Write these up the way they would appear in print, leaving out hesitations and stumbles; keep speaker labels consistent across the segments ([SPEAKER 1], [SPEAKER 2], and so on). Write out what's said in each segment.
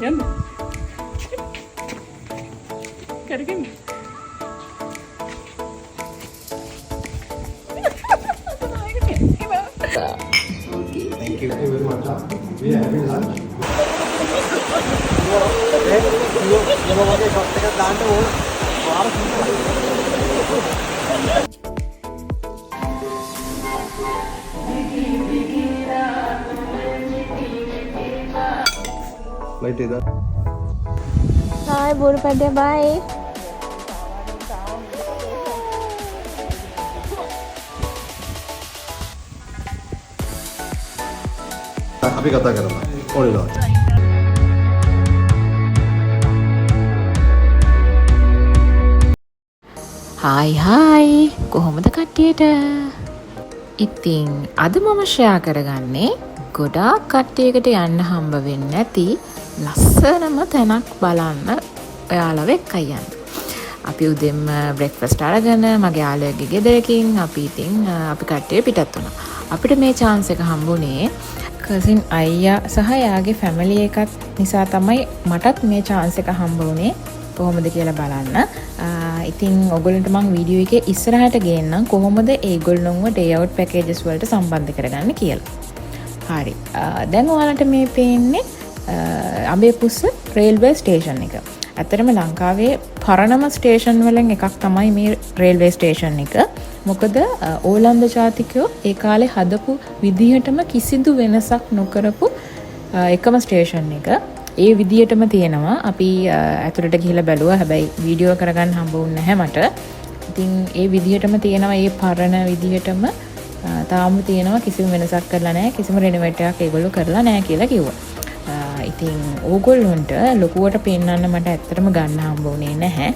[SPEAKER 1] යන්න. කරගෙන.
[SPEAKER 2] Thank you very much. We are having lunch. Light either.
[SPEAKER 3] Hi, Burupade, bye.
[SPEAKER 2] අපි කතා කරමු. ඔයලා.
[SPEAKER 4] හායි කොහොමද කට්ටියට? ඉතින් අද මම ෂෙයා කරගන්නේ ගොඩාක් කට්ටියකට යන්න හම්බ වෙන්නේ නැති ලස්සනම තැනක් බලන්න ඔයාලව එක්කයි යන්න. අපි උදෙන්ම බ්‍රෙක්ෆාස්ට් අරගෙන මගේ යාළුවෙක්ගේ ගෙදරකින් අපි කට්ටිය පිටත් වුණා. අපිට මේ chance එක හම්බුනේ කසින් අයියා සහ එයාගේ ෆැමිලි එකත් නිසා තමයි මටත් මේ chance එක හම්බ වුනේ. කොහොමද කියලා බලන්න. ඉතින් ඔයගොල්ලන්ට මම වීඩියෝ එකේ ඉස්සරහට ගේන්නම් කොහොමද ඒගොල්ලොන්ව ඩේ අවුට් පැකේජස් වලට සම්බන්ධ කරගන්න කියලා. හරි. දැන් ඔයාලට මේ පේන්නේ අබේපුස්ස රේල්වේ ස්ටේෂන් එක. ඇත්තටම ලංකාවේ පරණම ස්ටේෂන් වලින් එකක් තමයි මේ රේල්වේ ස්ටේෂන් එක. මොකද ඕලන්ද ජාතිකයෝ ඒ කාලේ හදපු විදිහටම කිසිදු වෙනසක් නොකරපු එකම ස්ටේෂන් එක. ඒ විදිහටම තියෙනවා. අපි ඇතුළට ගිහිල්ලා බැලුවා. හැබැයි වීඩියෝ කරගන්න හම්බ වුණේ නැහැ මට. ඉතින් ඒ විදිහටම තියෙනවා. ඒ පරණ විදිහටම තාම තියෙනවා. කිසිම වෙනසක් කරලා නැහැ. කිසිම රෙනොවේට් එකක් ඒගොල්ලෝ කරලා නැහැ කියලා කිව්වා. ඉතින් ඕගොල්ලොන්ට ලොකුවට පෙන්වන්න මට ඇත්තටම ගන්න හම්බ වුණේ නැහැ.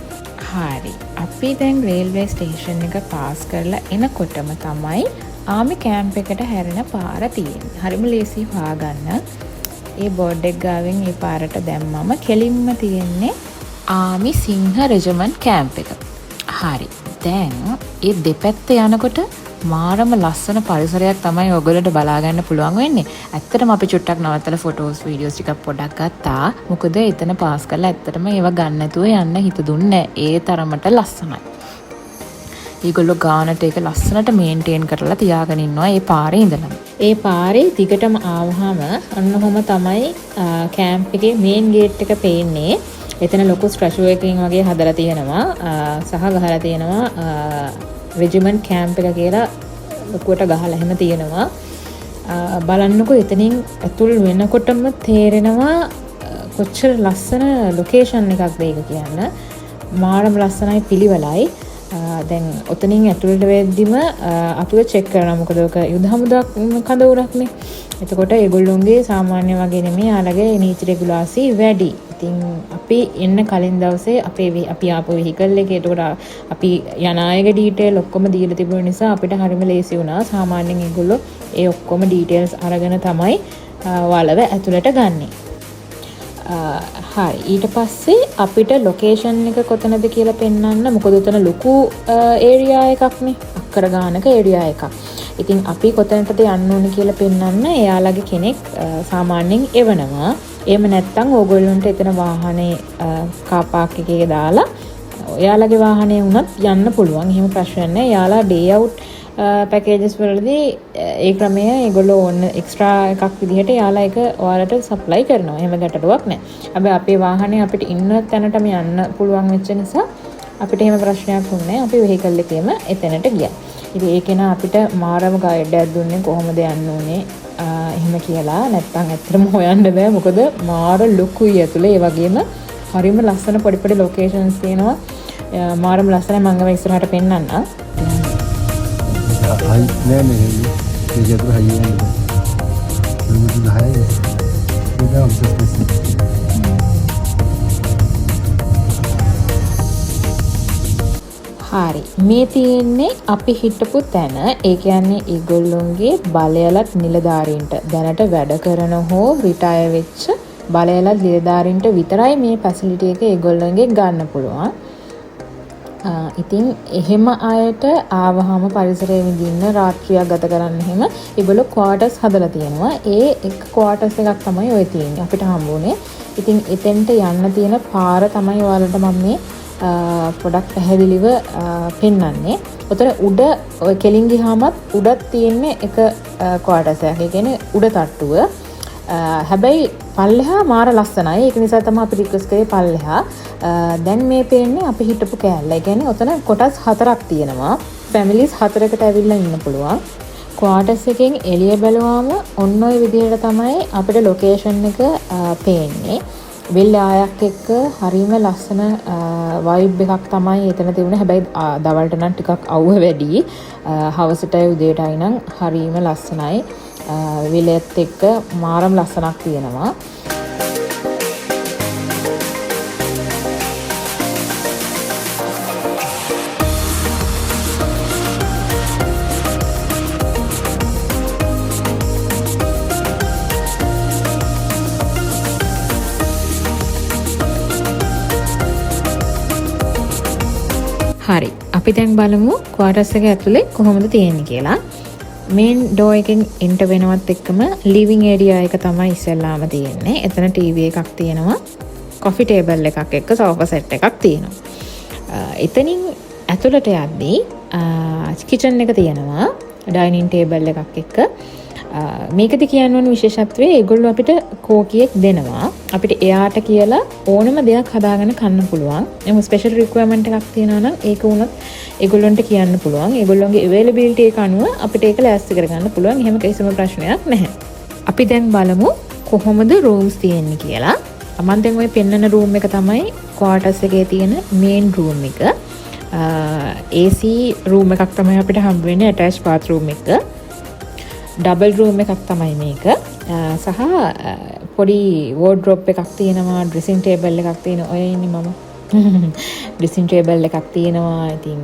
[SPEAKER 4] හරි. අපි දැන් රේල්වේ ස්ටේෂන් එක පාස් කරලා එනකොටම තමයි ආමි කැම්ප් එකට හැරෙන පාර තියෙන්නේ. හරිම ලේසි හොයාගන්න. ඒ බෝඩ් එක ගාවෙන් මේ පාරට දැම්මම කෙලින්ම තියෙන්නේ ආමි සිංහ රෙජිමන්ට් කැම්ප් එක. හරි. දැන් ඒ දෙපැත්ත යනකොට මාරම ලස්සන පරිසරයක් තමයි ඔයගොල්ලන්ට බලා ගන්න පුළුවන් වෙන්නේ. ඇත්තටම අපි චුට්ටක් නවත්තලා ෆොටෝස් වීඩියෝස් ටිකක් පොඩක් ගත්තා. මොකද එතන පාස් කරලා ඇත්තටම ඒව ගන්න නැතුව යන්න හිත දුන්නේ ඒ තරමට ලස්සනයි. ඒගොල්ලෝ ගානට ඒක ලස්සනට මේන්ටේන් කරලා තියාගෙන ඉන්නවා ඒ පාරේ ඉඳලම. ඒ පාරේ දිගටම ආවහම අන්න ඔහම තමයි කැම්ප් එකේ මේන් ගේට් එක පේන්නේ. එතන ලොකු ස්ට්‍රැචු එකකින් වගේ හදලා තියෙනවා සහ ගහලා තියෙනවා රෙජිමන්ට් කැම්ප් එක කියලා ලොකුවට ගහලා එහෙම තියෙනවා. බලන්නකෝ එතනින් ඇතුල් වෙනකොටම තේරෙනවා කොච්චර ලස්සන ලොකේෂන් එකක්ද ඒක කියන්න. මාරම ලස්සනයි පිළිවෙලයි. දැන් ඔතනින් ඇතුළට වෙද්දිම අපිව චෙක් කරනවා. මොකද ඔක යුද හමුදා කඳවුරක්නේ. එතකොට ඒගොල්ලොන්ගේ සාමාන්‍ය වගේ නෙමෙයි යාළගේ නීති රෙගුලාසි වැඩි. ඉතින් අපි එන්න කලින් දවසේ අපි ආපු වෙහිකල් එකේ එතකොට අපි යන අයගේ ඩීටේල් ඔක්කොම දීලා තිබුණ නිසා අපිට හරිම ලේසි වුණා. සාමාන්‍යයෙන් ඒගොල්ලෝ ඒ ඔක්කොම ඩීටේල්ස් අරගෙන තමයි ඔයාලව ඇතුළට ගන්නෙ. හරි. ඊට පස්සේ අපිට ලොකේෂන් එක කොතනද කියලා පෙන්වන්න. මොකද උතන ලොකු ඒරියා එකක්නේ. අක්කර ගානක ඒරියා එකක්. ඉතින් අපි කොතනටද යන්න ඕනේ කියලා පෙන්වන්න එයාලගේ කෙනෙක් සාමාන්‍යයෙන් එවනවා. එහෙම නැත්නම් ඕගොල්ලන්ට එතන වාහනේ කාර් පාක් එකේ දාලා එයාලගේ වාහනේ වුණත් යන්න පුළුවන්. එහෙම ප්‍රශ්න නැහැ. එයාලා ඩේ අවුට් පැකේජස් වලදී ඒ ක්‍රමය ඒගොල්ලෝ ඕන එක්ස්ට්‍රා එකක් විදිහට යාලා එක ඔයාලට සප්ලයි කරනවා. එහෙම ගැටලුවක් නැහැ. හැබැයි අපේ වාහනේ අපිට ඉන්න තැනටම යන්න පුළුවන් වෙච්ච නිසා අපිට එහෙම ප්‍රශ්නයක් වුණේ නැහැ. අපි වෙහිකල් එකේම එතනට ගියා. ඉතින් ඒකේන අපිට මාරම ගයිඩ් එකක් දුන්නේ කොහොමද යන්න ඕනේ එහෙම කියලා. නැත්තම් ඇත්තටම හොයන්න බෑ. මොකද මාර ලොකුයි ඇතුලේ. ඒ වගේම හරිම ලස්සන පොඩි පොඩි ලොකේෂන්ස් තියෙනවා. මාරම ලස්සනයි. මම ගම ඉස්සරහට පෙන්නන්නම්.
[SPEAKER 2] Hay nè này thì giờ tôi hay như này mình hay cái đó không được
[SPEAKER 4] හරි. මේ තියෙන්නේ අපි හිටපු තැන. ඒ කියන්නේ ඒගොල්ලොන්ගේ බලයලත් නිලධාරීන්ට දැනට වැඩ කරන හෝ රිටයර් වෙච්ච බලයලත් නිලධාරීන්ට විතරයි මේ ෆැසිලිටි එක ඒගොල්ලොන්ගේ ගන්න පුළුවන්. ඉතින් එහෙම අයට ආවහම පරිසරය විඳින්න රාත්‍රියක් ගත කරන්න එහෙම ඒගොල්ලෝ ක්වාටර්ස් හදලා තියෙනවා. ඒ එක ක්වාටර්ස් එකක් තමයි ඔය තියෙන්නේ අපිට හම්බුනේ. ඉතින් එතෙන්ට යන්න තියෙන පාර තමයි ඔයාලට මම මේ පොඩක් පැහැදිලිව පෙන්වන්නේ. උතන උඩ ඔය කෙලින් ගියාමත් උඩක් තියෙන්නේ එක ක්වාටර්ස් එකක්. ඒ කියන්නේ උඩ තට්ටුව. හැබැයි පල්ලෙහා මාර ලස්සනයි. ඒක නිසා තමයි අපි රික්වෙස්ට් කරේ පල්ලෙහා. දැන් මේ පේන්නේ අපි හිටපු කෑල්ල. ඒ කියන්නේ ඔතන කොටස් 4ක් තියෙනවා. ෆැමිලිස් 4කට ඇවිල්ලා ඉන්න පුළුවන්. ක්වාටර්ස් එකෙන් එළිය බැලුවාම ඔන්න ඔය විදිහට තමයි අපිට ලොකේෂන් එක පේන්නේ. විල් ආයක් එක්ක හරිම ලස්සන වයිබ් එකක් තමයි එතන තිබුණේ. හැබැයි දවල්ට නම් ටිකක් අවුව වැඩි. හවසටයි උදේටයි නම් හරිම ලස්සනයි. විලෙත් එක්ක මාරම ලස්සනක් තියෙනවා. හරි අපි දැන් බලමු ක්වාටර්ස් එක ඇතුලේ කොහොමද තියෙන්නේ කියලා. මේන් ඩෝ එකෙන් එන්ටර් වෙනවත් එක්කම ලිවිං ඒරියා එක තමයි ඉස්සෙල්ලාම තියෙන්නේ. එතන ටීවී එකක් තියෙනවා. කොෆි ටේබල් එකක් එක්ක සෝෆා සෙට් එකක් තියෙනවා. එතනින් ඇතුළට යද්දී කිචන් එක තියෙනවා. ඩයිනින් ටේබල් එකක් එක්ක. මේකද කියන්න ඕන විශේෂත්වය ඒගොල්ලෝ අපිට කෝකියෙක් දෙනවා. අපිට එයාට කියලා ඕනම දෙයක් හදාගෙන කන්න පුළුවන්. එමු ස්පෙෂල් රික්වයර්මන්ට් එකක් තියෙනවා නම් ඒක වුණත් ඒගොල්ලන්ට කියන්න පුළුවන්. ඒගොල්ලන්ගේ අවైలබිලිටි එක අනුව අපිට ඒක ලෑස්ති කරගන්න පුළුවන්. එහෙම කිසිම ප්‍රශ්නයක් නැහැ. අපි දැන් බලමු කොහොමද රූම්ස් තියෙන්නේ කියලා. මම දැන් ඔය පෙන්නන රූම් එක තමයි ක්වාටර්ස් එකේ තියෙන මේන් රූම් එක. AC රූම් එකක් තමයි අපිට හම්බ වෙන්නේ ඇටච් බාත්රූම් එක. ඩබල් රූම් එකක් තමයි මේක. සහ පොඩි වෝඩ්‍රොප් එකක් තියෙනවා. ඩ්‍රෙසින් ටේබල් එකක් තියෙනවා. ඔය ඉන්නේ මම. ඩ්‍රෙසින් ටේබල් එකක් තියෙනවා. ඉතින්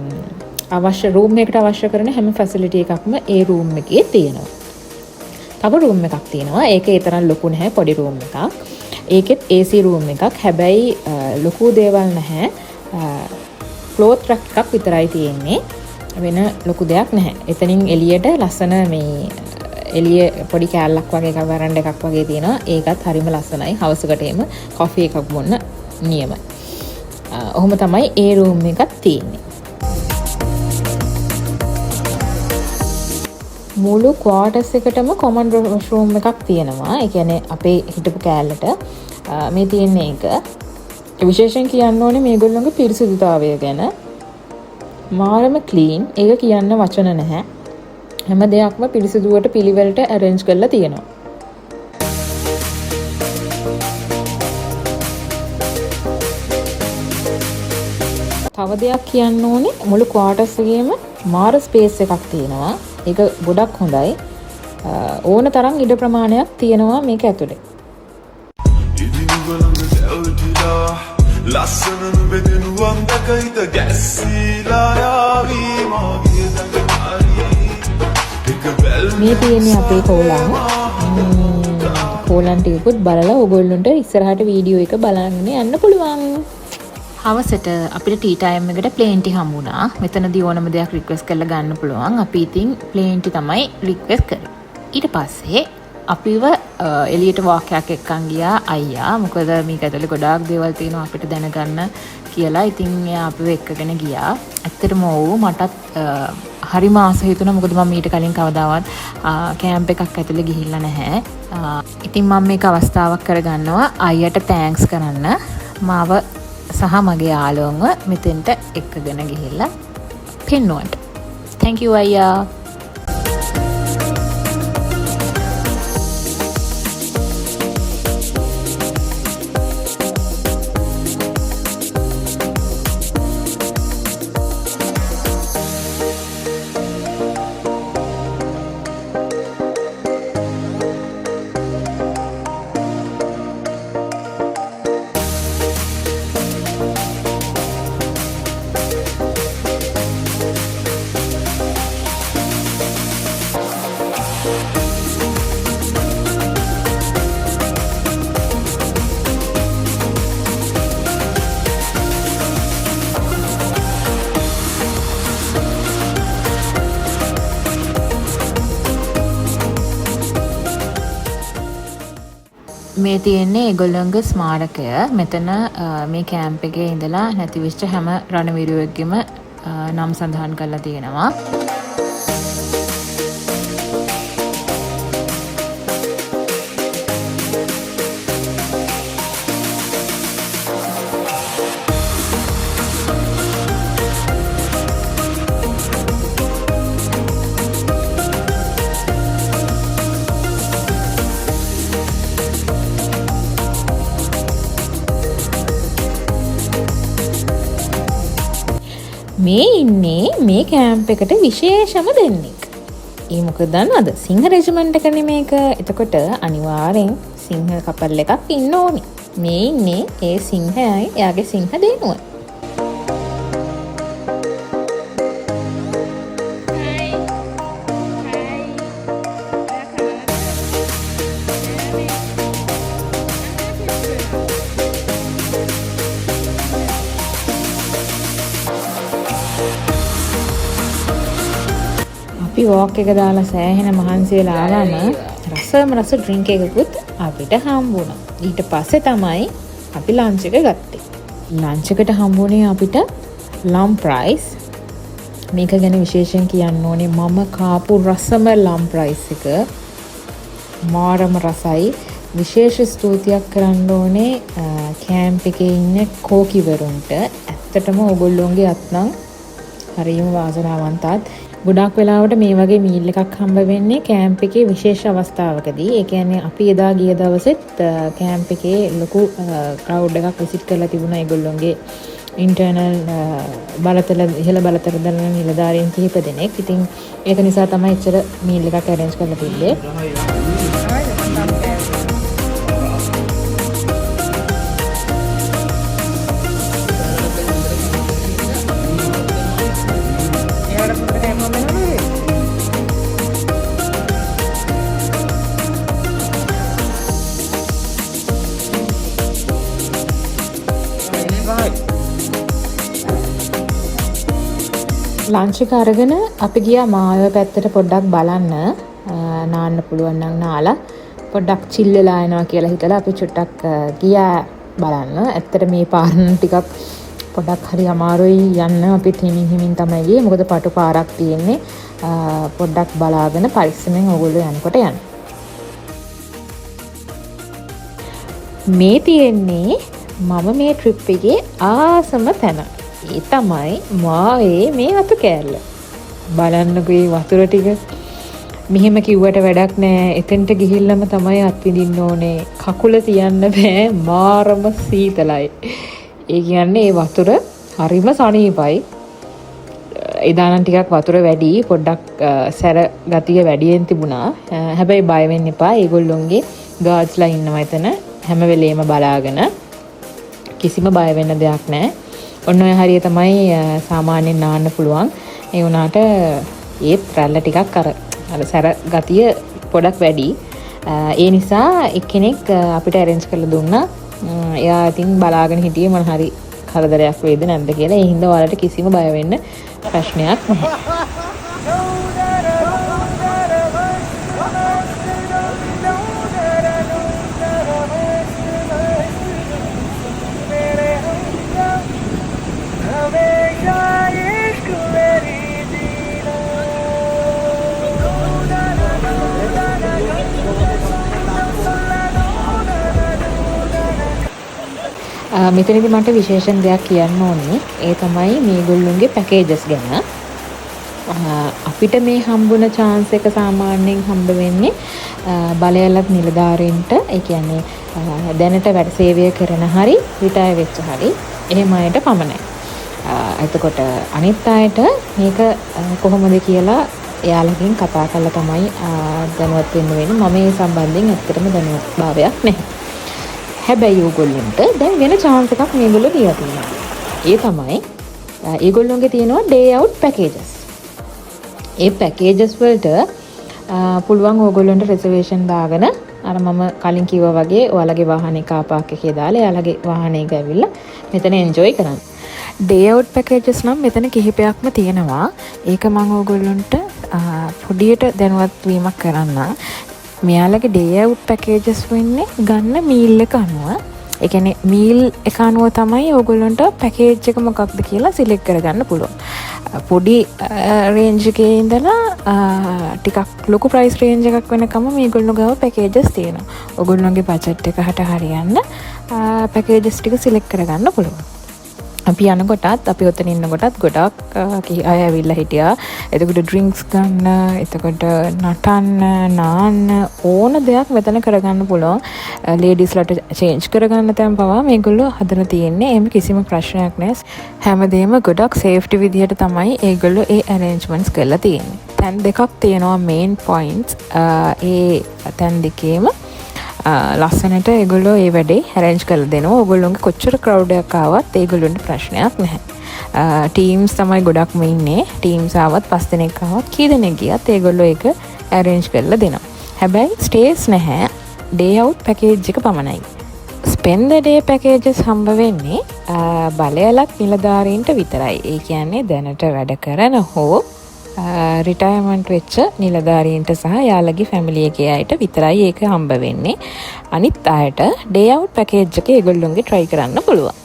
[SPEAKER 4] අවශ්‍ය රූම් එකට අවශ්‍ය කරන හැම ෆැසිලිටි එකක්ම ඒ රූම් එකේ තියෙනවා. තව රූම් එකක් තියෙනවා. ඒක ඒ තරම් ලොකු නැහැ. පොඩි රූම් එකක්. ඒකෙත් AC රූම් එකක්. හැබැයි ලොකු දේවල් නැහැ. ක්ලෝත් රැක් එකක් විතරයි තියෙන්නේ. වෙන ලොකු දෙයක් නැහැ. එතනින් එළියට ලස්සන මේ එළිය පොඩි කෑල්ලක් වගේ එකක් වරන්ඩ එකක් වගේ තියෙනවා. ඒකත් හරිම ලස්සනයි. හවසකට එම කොෆි එකක් බොන්න නියමයි. ඔහොම තමයි ඒ රූම් එකක් තියෙන්නේ. මුළු ක්වාටර්ස් එකටම කොමන් රූම් එකක් තියෙනවා. ඒ කියන්නේ අපේ හිටපු කෑල්ලට මේ තියෙන එක. විශේෂයෙන් කියන්න ඕනේ මේගොල්ලෝගේ පිරිසිදුතාවය ගැන. මාරම ක්ලීන්. ඒක කියන්න වචන නැහැ. හැම දෙයක්ම පිරිසිදුවට පිළිවෙලට arrange කරලා තියෙනවා. තව දෙයක් කියන්න ඕනේ මුළු ක්වාටර්ස් එකේම මාර ස්පේස් එකක් තියෙනවා. ඒක ගොඩක් හොඳයි. ඕන තරම් ඉඩ ප්‍රමාණයක් තියෙනවා මේක ඇතුලේ. ලස්සනම බෙදෙනුවන් දකයිද ගැස්සීලා යාවී මාගේ දකමාරී මේ තියෙන්නේ අපේ කෝලන්. කෝලන් ටිකකුත් බලලා ඔයගොල්ලන්ට ඉස්සරහට වීඩියෝ එක බලන්න යන්න පුළුවන්. හවසට අපිට ටී ටයිම් එකට ප්ලේන් ටී හම්බුණා. මෙතනදී ඕනම දෙයක් රික්වෙස්ට් කරලා ගන්න පුළුවන්. අපි ඉතින් ප්ලේන් ටී තමයි රික්වෙස්ට් කරේ. ඊට පස්සේ අපිව එළියට වාක්‍යයක් එක්කන් ගියා අයියා. මොකද මේක ඇතුලේ ගොඩාක් දේවල් තියෙනවා අපිට දැනගන්න කියලා. ඉතින් එයා අපිව එක්කගෙන ගියා. ඇත්තටම ඔව් මටත් හරිම ආස හිතුණා. මොකද මම ඊට කලින් කවදාවත් කැම්ප් එකක් ඇතුලේ ගිහිල්ලා නැහැ. ඉතින් මම මේක අවස්ථාවක් කරගන්නවා අයියට තෑන්ක්ස් කරන්න. මාව සහ මගේ යාළුවන්ව මෙතෙන්ට එක්කගෙන ගිහිල්ලා පෙන්නුවට. Thank you අයියා. මේ තියෙන්නේ ඒගොල්ලන්ගේ ස්මාරකය. මෙතන මේ කැම්ප් එකේ ඉඳලා නැති වෙච්ච හැම රණවිරුවෙක්ගෙම නම් සඳහන් කරලා තියෙනවා. මේ ඉන්නේ මේ කැම්ප් එකට විශේෂම දෙන්නෙක්. ඒ මොකද දන්නවද? සිංහ රෙජිමන්ට් එකනේ මේක. එතකොට අනිවාර්යෙන් සිංහ කපල් එකක් ඉන්න ඕනි. මේ ඉන්නේ ඒ සිංහයයි එයාගේ සිංහ දෙන්නුව. අපි වෝක් එක දාලා සෑහෙන මහන්සි වෙලා ආවම රස ඩ්‍රින්ක් එකකුත් අපිට හම්බුණා. ඊට පස්සේ තමයි අපි ලන්ච් එක ගත්තේ. ලන්ච් එකට හම්බුනේ අපිට ලම්ප් රයිස්. මේක ගැන විශේෂයෙන් කියන්න ඕනේ මම කාපු රසම ලම්ප් රයිස් එක. මාරම රසයි. විශේෂ ස්තුතියක් කරන්න ඕනේ කැම්ප් එකේ ඉන්න කෝකිවරුන්ට. ඇත්තටම ඕගොල්ලෝගේ අත්නම් හරියම වාසනාවන්තත්. ගොඩක් වෙලාවට මේ වගේ මීල් එකක් හම්බ වෙන්නේ කැම්ප් එකේ විශේෂ අවස්ථාවකදී. ඒ කියන්නේ අපි එදා ගිය දවසෙත් කැම්ප් එකේ ලොකු ක්‍රවුඩ් එකක් විසිට් කරලා තිබුණා. ඒගොල්ලෝගේ ඉන්ටර්නල් බලතල ඉහළ බලතල දරන නිලධාරීන් කිහිප දෙනෙක්. ඉතින් ඒක නිසා තමයි එච්චර මීල් එකක් අරේන්ජ් කරලා තිබ්බේ. ලන්ච් එක අරගෙන අපි ගියා මායව පැත්තට පොඩ්ඩක් බලන්න. නාන්න පුළුවන් නම් නාලා පොඩ්ඩක් චිල් වෙලා එනවා කියලා හිතලා අපි චුට්ටක් ගියා බලන්න. ඇත්තට මේ පාරන ටිකක් පොඩ්ඩක් හරි අමාරුයි යන්න. අපි හිමින් තමයි ගියේ. මොකද පටු පාරක් තියෙන්නේ. පොඩ්ඩක් බලාගෙන පරිස්සමෙන් ඕගොල්ලෝ යනකොට යන්න. මේ තියෙන්නේ මම මේ ට්‍රිප් එකේ ආසම තැන. ඒ තමයි මාවේ මේ වතු කෑල්ල. බලන්නකෝ මේ වතුර ටික. මෙහෙම කිව්වට වැඩක් නෑ. එතෙන්ට ගිහිල්ලම තමයි අත්විඳින්න ඕනේ. කකුල තියන්න බෑ. මාරම සීතලයි. ඒ කියන්නේ මේ වතුර හරිම සනීපයි. එදා නම් ටිකක් වතුර වැඩි. පොඩ්ඩක් සැර ගතිය වැඩියෙන් තිබුණා. හැබැයි බය වෙන්න එපා. ඒගොල්ලොන්ගේ ගාඩ්ස්ලා ඉන්නවා එතන. හැම වෙලේම බලාගෙන. කිසිම බය වෙන්න දෙයක් නෑ. ඔන්න ඔය හරිය තමයි සාමාන්‍යයෙන් නාන්න පුළුවන්. ඒ වුණාට ඒත් රැල්ල ටිකක් අර සැර ගතිය පොඩක් වැඩි. ඒ නිසා එක්කෙනෙක් අපිට අරේන්ජ් කරලා දුන්නා. එයා ඉතින් බලාගෙන හිටියේ මොන හරි කරදරයක් වේද නැද්ද කියලා. ඒ හින්දා ඔයාලට කිසිම බය වෙන්න ප්‍රශ්නයක් නැහැ. මෙතනදී මට විශේෂණ දෙයක් කියන්න ඕනේ. ඒ තමයි මේගොල්ලොන්ගේ පැකේජස් ගැන. අපිට මේ හම්බුන chance එක සාමාන්‍යයෙන් හම්බ වෙන්නේ බලයලත් නිලධාරීන්ට. ඒ කියන්නේ දැනට වැඩ සේවය කරන හරි රිටයර් වෙච්ච හරි එහෙම අයට පමණයි. එතකොට අනිත් අයට මේක කොහොමද කියලා එයාලකින් කතා කරලා තමයි දැනුවත් වෙන්න වෙන්නේ. මම මේ සම්බන්ධයෙන් ඇත්තටම දැනුවත්භාවයක් නැහැ. හැබැයි ඕගොල්ලන්ට දැන් වෙන chance එකක් මේගොල්ලෝ දීලා තියෙනවා. ඒ තමයි ඒගොල්ලෝගේ තියෙනවා day out packages. ඒ packages වලට පුළුවන් ඕගොල්ලන්ට reservation දාගෙන අර මම කලින් කිව්වා වගේ ඔයාලගේ වාහනේ කාර් පාක් එකේ දාලා එයාලගේ වාහනේක ඇවිල්ලා මෙතන enjoy කරන්න. day out packages නම් මෙතන කිහිපයක්ම තියෙනවා. ඒක මම ඕගොල්ලන්ට පොඩියට දැනුවත් වීමක් කරන්න. මෙයාලගේ ඩේ අවුට් පැකේජස් වෙන්නේ ගන්න මීල් එක අනුව. ඒ කියන්නේ මීල් එක අනුව තමයි ඕගොල්ලන්ට පැකේජ් එක මොකක්ද කියලා සිලෙක්ට් කරගන්න පුළුවන්. පොඩි රේන්ජ් එකේ ඉඳලා ටිකක් ලොකු ප්‍රයිස් රේන්ජ් එකක් වෙනකම් මේගොල්ලෝ ගාව පැකේජස් තියෙනවා. ඕගොල්ලෝගේ බජට් එකට හරියන්න පැකේජස් ටික සිලෙක්ට් කරගන්න පුළුවන්. අපි යනකොටත් අපි ඔතන ඉන්නකොටත් ගොඩක් අය ඇවිල්ලා හිටියා. එතකොට ඩ්‍රින්ක්ස් ගන්න, එතකොට නටන්න, නාන්න ඕන දෙයක් මෙතන කරගන්න පුළුවන්. ලේඩිස්ලට චේන්ජ් කරගන්න තැන් පවා මේගොල්ලෝ හදලා තියෙන්නේ. එහෙම කිසිම ප්‍රශ්නයක් නැහැ. හැමදේම ගොඩක් සේෆ්ටි විදියට තමයි ඒගොල්ලෝ ඒ ඇරේන්ජ්මන්ට්ස් කරලා තියෙන්නේ. තැන් දෙකක් තියෙනවා මේන් පොයින්ට්ස්. ඒ තැන් දෙකේම ලස්සනට ඒගොල්ලෝ ඒ වැඩේ හැරෙන්ජ් කරලා දෙනවා. ඕගොල්ලෝගේ කොච්චර ක්‍රවුඩ් එකක් ආවත් ඒගොල්ලොන්ට ප්‍රශ්නයක් නැහැ. ටීම්ස් තමයි ගොඩක්ම ඉන්නේ. ටීම්ස් ආවත් 5 දෙනෙක් ආවත් කී දෙනෙක් ගියත් ඒගොල්ලෝ ඒක ඇරේන්ජ් කරලා දෙනවා. හැබැයි ස්ටේස් නැහැ. ඩේ අවුට් පැකේජ් එක පමණයි. ස්පෙන්ඩ් ඩේ පැකේජස් හම්බ වෙන්නේ බලයලක් නිලධාරීන්ට විතරයි. ඒ කියන්නේ දැනට වැඩ කරන හෝ රිටයර්මන්ට් වෙච්ච නිලධාරීන්ට සහ යාළගේ ෆැමිලි එකේ අයට විතරයි ඒක හම්බ වෙන්නේ. අනිත් අයට ඩේ අවුට් පැකේජ් එක ඒගොල්ලොන්ගේ try කරන්න පුළුවන්.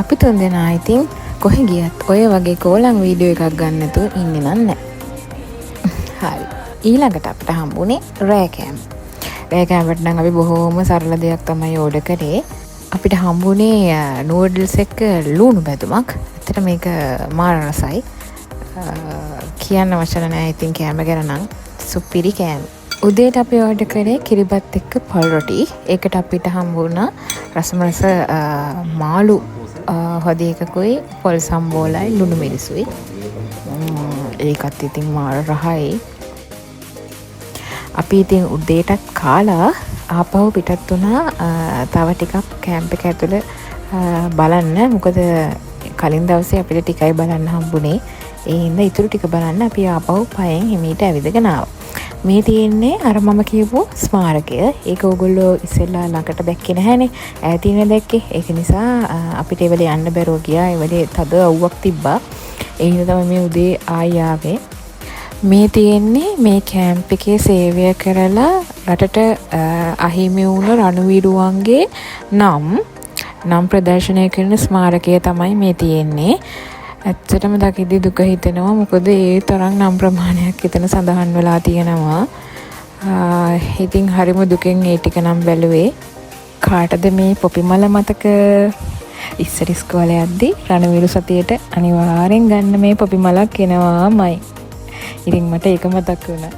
[SPEAKER 4] අපි තුන්දෙනා ඉතින් කොහෙ ගියත් ඔය වගේ කෝලම් වීඩියෝ එකක් ගන්න නැතුව ඉන්නේ නැහැ. හරි. ඊළඟට අපිට හම්බුනේ රෑ කෑම. රෑ කෑමට නම් අපි බොහොම සරල දෙයක් තමයි ඕඩර් කරේ. අපිට හම්බුනේ නූඩල්ස් එක ලුණු බැදුමක්. ඇත්තට මේක මාර රසයි. කියන්න වචන නැහැ. ඉතින් කෑම ගැන නම් සුපිරි කෑම. උදේට අපි ඕඩර් කරේ කිරිබත් එක්ක පොල් රොටි. ඒකට අපිට හම්බුණා රසමස මාළු හොදි එකකුයි පොල් සම්බෝලයි ලුණු මිරිසුයි. ඒකත් ඉතින් මාර රහයි. අපි ඉතින් උදේටත් කාලා ආපහු පිටත් වුණා තව ටිකක් කැම්ප් එක ඇතුළේ බලන්න. මොකද කලින් දවසේ අපිට ටිකයි බලන්න හම්බුනේ. ඒ හින්දා ඉතුරු ටික බලන්න අපි ආපහු පයෙන් හිමීට ඇවිදගෙන ආවා. මේ තියෙන්නේ අර මම කියපු ස්මාරකය. ඒක ඕගොල්ලෝ ඉස්සෙල්ලා ළඟට දැක්කේ නැහැනේ. ඈතින් දැක්කේ. ඒක නිසා අපිට ඒ වෙලේ යන්න බැරුව ගියා. ඒ වෙලේ තද අවුවක් තිබ්බා. ඒ හින්දා තමයි මේ උදේ ආයි ආවේ. මේ තියෙන්නේ මේ කැම්ප් එකේ සේවය කරලා රටට අහිමි වුණු රණවීරුවන්ගේ නම් ප්‍රදර්ශනය කරන ස්මාරකය තමයි මේ තියෙන්නේ. ඇත්තටම දකිද්දි දුක හිතෙනවා. මොකද ඒ තරම් නම් ප්‍රමාණයක් එතන සඳහන් වෙලා තියෙනවා. ඉතින් හරිම දුකෙන් ඒ ටික නම් බැලුවේ. කාටද මේ පොපිමල මතක? ඉස්සර ඉස්කෝලේ යද්දි රණවීරු සතියේට අනිවාර්යෙන් ගන්න මේ පොපිමලක් එනවාමයි. ඉතින් මට ඒක මතක් වුණා.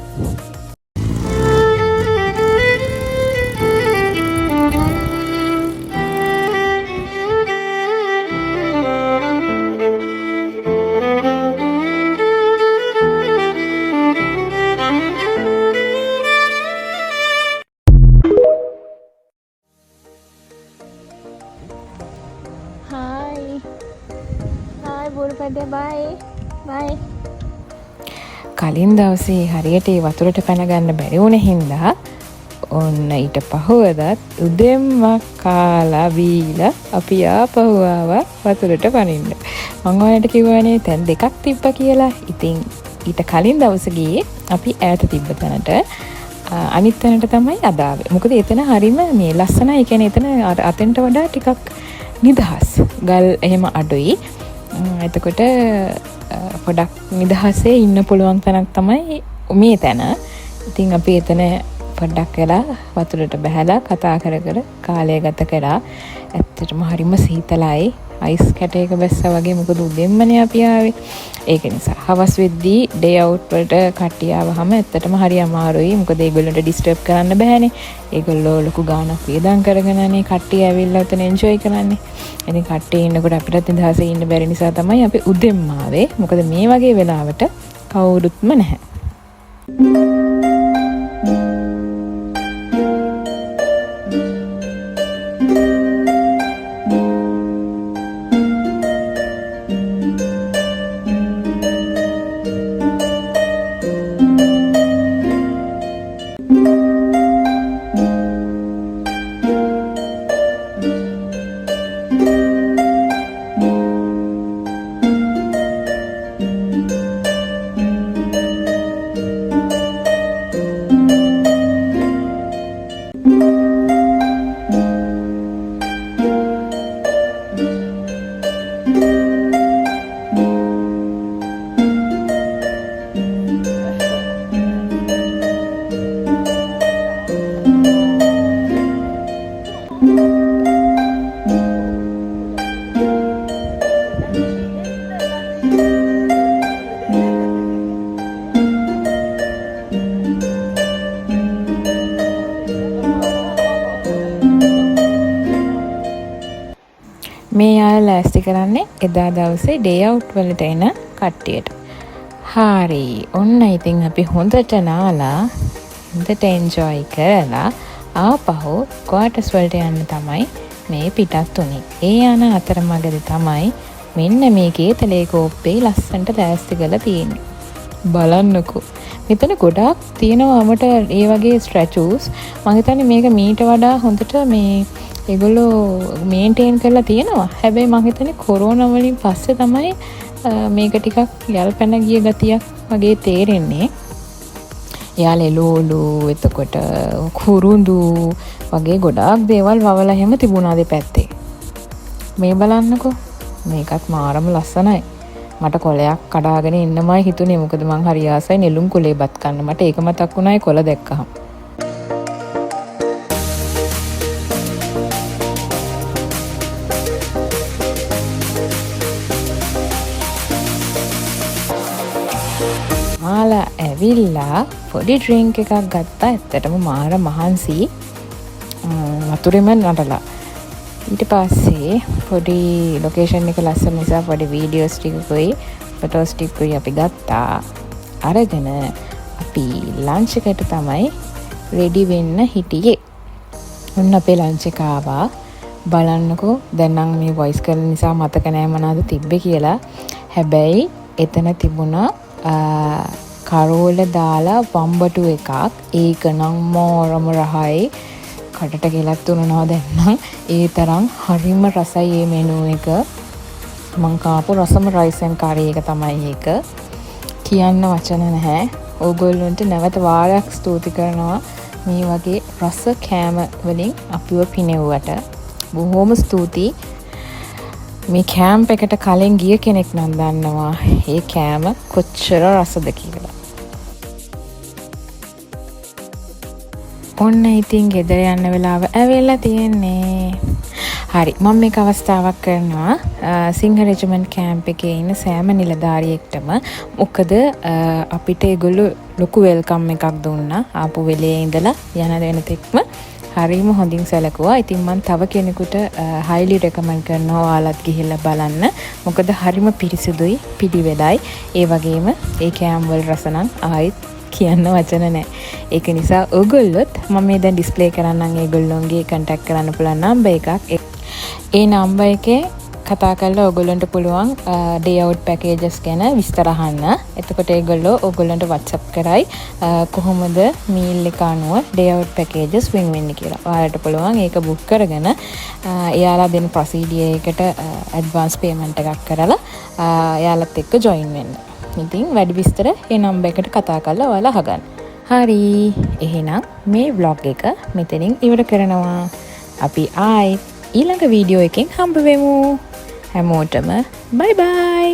[SPEAKER 3] Hi බෝරු පැටියා bye.
[SPEAKER 4] කලින් දවසේ හරියට ඒ වතුරට පැන ගන්න බැරි වුණ හින්දා ඔන්න ඊට පහුවදත් උදෙන්ම කාලා බීලා අපි ආපහු ආවා වතුරට පනින්න. මම ඔයාලට කිව්වනේ තැන් දෙකක් තිබ්බා කියලා. ඉතින් ඊට කලින් දවසේ ගියේ අපි ඈත තිබ්බ තැනට. අනිත් තැනට තමයි අද ආවේ. මොකද එතන හරීම මේ ලස්සනයි. ඒ කියන්නේ එතන අතෙන්ට වඩා ටිකක් නිදහස්. ගල් එහෙම අඩුයි. එතකොට පොඩක් නිදහසේ ඉන්න පුළුවන් තැනක් තමයි මේ තැන. ඉතින් අපි එතන පොඩ්ඩක් වෙලා වතුරට බහැලා කතා කර කර කාලය ගත කරා. ඇත්තටම හරිම සීතලයි. අයිස් කැටයක බැස්සා වගේ. මොකද උදෙන්මනේ අපි ආවේ. ඒක නිසා හවස් වෙද්දී ඩේ අවුට් වලට කට්ටිය ආවහම ඇත්තටම හරි අමාරුයි. මොකද ඒගොල්ලන්ට ඩිස්ටර්බ් කරන්න බෑනේ. ඒගොල්ලෝ ලොකු ගාණක් වියදම් කරගෙනනේ කට්ටිය ඇවිල්ලා උතන එන්ජොයි කරන්නේ. ඉතින් කට්ටිය ඉන්නකොට අපිටත් නිදහසේ ඉන්න බැරි නිසා තමයි අපි උදෙන්ම ආවේ. මොකද මේ වගේ වෙලාවට කවුරුත්ම නැහැ. මේ යාළ ලෑස්ති කරන්නේ එදා දවසේ ඩේ අවුට් වලට එන කට්ටියට. හරි. ඔන්න ඉතින් අපි හොඳට නාලා හොඳට එන්ජොයි කරලා ආපහු ක්වාටර්ස් වලට යන්න තමයි මේ පිටත් උනේ. ඒ යන අතරමඟදී තමයි මෙන්න මේ කේතලේ කෝප්පේ ලස්සනට ලෑස්ති කරලා තියෙන්නේ. බලන්නකෝ. මෙතන ගොඩාක් තියෙනවා අපට ඒ වගේ ස්ටැචුස්. මම හිතන්නේ මේක මීට වඩා හොඳට මේ ඒගොල්ලෝ මේන්ටේන් කරලා තියෙනවා. හැබැයි මම හිතන්නේ කොරෝනා වලින් පස්සේ තමයි මේක ටිකක් යල්පැන ගිය ගතියක් වගේ තේරෙන්නේ. එයාල එළවලු එතකොට කුරුඳු වගේ ගොඩාක් දේවල් වවලා හැම තිබුණා දෙපැත්තේ. මේ බලන්නකෝ. මේකත් මාරම ලස්සනයි. මට කොලයක් කඩාගෙන ඉන්නමයි හිතුනේ. මොකද මං හරි ආසයි නෙළුම් කොලේ බත් කන්න. මට ඒක මතක් වුණායි කොල දැක්කහම. මාලා ඇවිල්ලා පොඩි ඩ්‍රින්ක් එකක් ගත්තා. ඇත්තටම මාර මහන්සි වතුරෙම නටලා. ඊට පස්සේ පොඩි ලොකේෂන් එක ලස්සන නිසා පොඩි වීඩියෝස් ටිකකුයි ෆොටෝස් ටිකකුයි අපි ගත්තා. අරගෙන අපි ලන්ච් එකට තමයි රෙඩි වෙන්න හිටියේ. ඔන්න අපේ ලන්ච් එක ආවා. බලන්නකෝ. දැන් නම් මේ වොයිස් කරන නිසා මතක නෑ මොනවද තිබ්බේ කියලා. හැබැයි එතන තිබුණා කරෝල දාලා වම්බටු එකක්. ඒක නම් මෝරම රහයි. කටට ගෙලක් තුනනවා දැන්නම්. ඒ තරම් හරිම රසයි මේ මෙනු එක. මං කාපු රසම රයිස් ඇන් කරි එක තමයි ඒක. කියන්න වචන නැහැ. ඕගොල්ලන්ට නැවත වාරයක් ස්තුති කරනවා මේ වගේ රස කෑම වලින් අපිව පිනෙව්වට. බොහොම ස්තුතියි. මේ කැම්ප් එකට කලින් ගිය කෙනෙක් නම් දන්නවා ඒ කෑම කොච්චර රසද කියලා. ඔන්න ඉතින් ගෙදර යන්න වෙලාව ඇවිල්ලා තියෙන්නේ. හරි. මම මේක අවස්ථාවක් කරනවා සිංහ රෙජිමන්ට් කැම්ප් එකේ ඉන්න සෑම නිලධාරියෙක්ටම. මොකද අපිට ඒගොල්ලෝ ලොකු වෙල්කම් එකක් දුන්නා. ආපු වෙලේ ඉඳලා යන වෙනතෙක්ම හරිම හොඳින් සැලකුවා. ඉතින් මම තව කෙනෙකුට highly recommend කරනවා ඔයාලත් ගිහිල්ලා බලන්න. මොකද හරිම පිරිසිදුයි, පිළිවෙලයි. ඒ වගේම ඒ කෑම් වල රස නම් ආයිත් කියන්න වචන නැහැ. ඒක නිසා ඔයගොල්ලොත් මම මේ දැන් ඩිස්ප්ලේ කරන්නම් ඒගොල්ලොන්ගේ contact කරන්න පුළුවන් නම්බර් එකක්. ඒ නම්බර් එකේ කතා කරලා ඔයගොල්ලන්ට පුළුවන් day out packages ගැන විස්තර අහන්න. එතකොට ඒගොල්ලෝ ඔයගොල්ලන්ට WhatsApp කරයි කොහොමද meal එක අනුව day out packages win වෙන්නේ කියලා. ඔයාලට පුළුවන් ඒක book කරගෙන එයාලා දෙන procedure එකට advance payment එකක් කරලා එයාලත් එක්ක join වෙන්න. ඉතින් වැඩි විස්තර ඒ නම්බර් එකට කතා කරලා ඔයාලා අහගන්න. හරි. එහෙනම් මේ vlog එක මෙතනින් ඉවර කරනවා. අපි ආයි ඊළඟ වීඩියෝ එකෙන් හම්බ වෙමු. හැමෝටම බයි බයි.